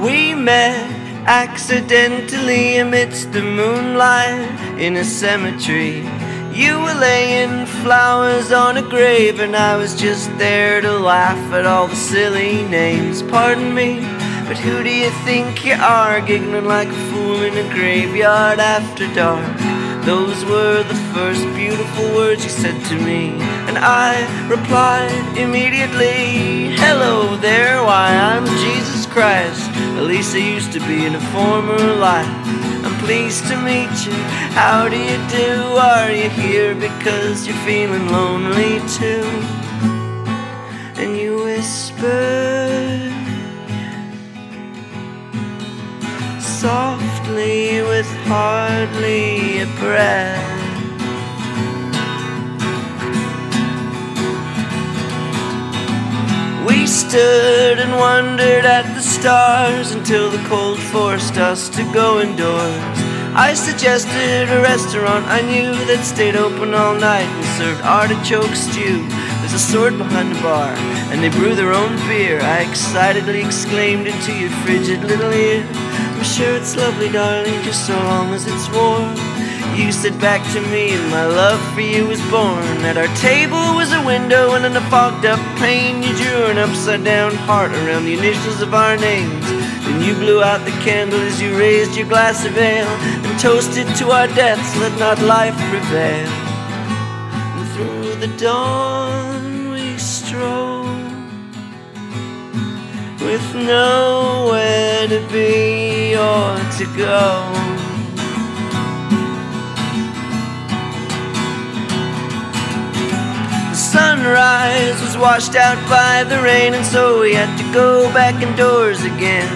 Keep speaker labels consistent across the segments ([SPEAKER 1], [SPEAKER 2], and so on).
[SPEAKER 1] We met accidentally amidst the moonlight in a cemetery. You were laying flowers on a grave, and I was just there to laugh at all the silly names. Pardon me, but who do you think you are, giggling like a fool in a graveyard after dark? Those were the first beautiful words you said to me, and I replied immediately, hello there, why I'm Jesus Christ. At least I used to be in a former life. I'm pleased to meet you, how do you do? Are you here because you're feeling lonely too? And you whispered softly with hardly a breath, we stood and wondered at the stars until the cold forced us to go indoors. I suggested a restaurant I knew that stayed open all night and served artichoke stew. There's a sword behind the bar, and they brew their own beer. I excitedly exclaimed into your frigid little ear, I'm sure it's lovely, darling, just so long as it's warm. You said back to me, and my love for you was born. At our table was a window, and in a fogged up pane you drew an upside down heart around the initials of our names. Then you blew out the candle as you raised your glass of ale and toasted to our deaths, let not life prevail. And through the dawn we strolled, with nowhere to be or to go. Sunrise was washed out by the rain, and so we had to go back indoors again.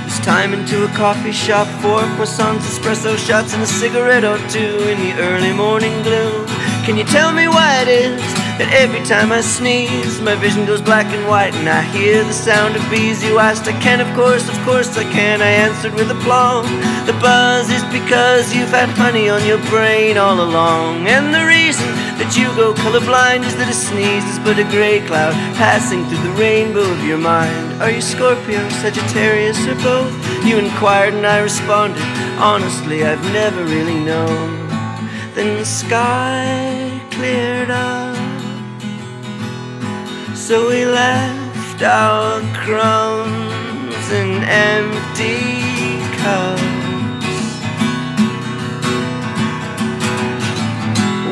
[SPEAKER 1] This time into a coffee shop for croissants, espresso shots, and a cigarette or two in the early morning gloom. Can you tell me why it is that every time I sneeze my vision goes black and white and I hear the sound of bees? You asked. I can, of course I can, I answered with aplomb. The buzz is because you've had honey on your brain all along, and the reason that you go colorblind is that a sneeze is but a gray cloud passing through the rainbow of your mind. Are you Scorpio, Sagittarius, or both? You inquired and I responded, honestly I've never really known. Then the sky cleared up, so we left our crumbs in empty cups.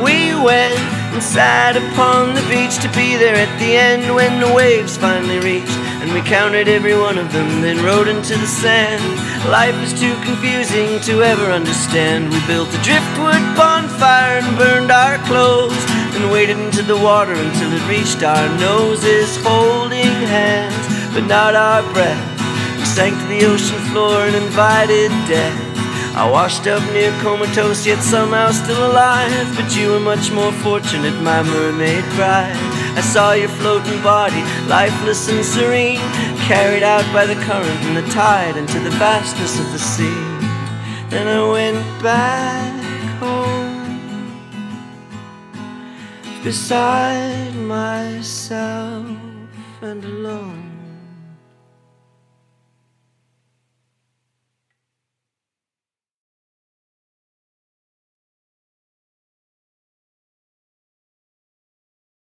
[SPEAKER 1] We went and sat upon the beach to be there at the end when the waves finally reached, and we counted every one of them, then rode into the sand. Life is too confusing to ever understand. We built a driftwood bonfire and burned our clothes, and waded into the water until it reached our noses, holding hands but not our breath. We sank to the ocean floor and invited death. I washed up near comatose, yet somehow still alive, but you were much more fortunate, my mermaid bride. I saw your floating body, lifeless and serene, carried out by the current and the tide into the vastness of the sea. Then I went back home, beside myself and alone.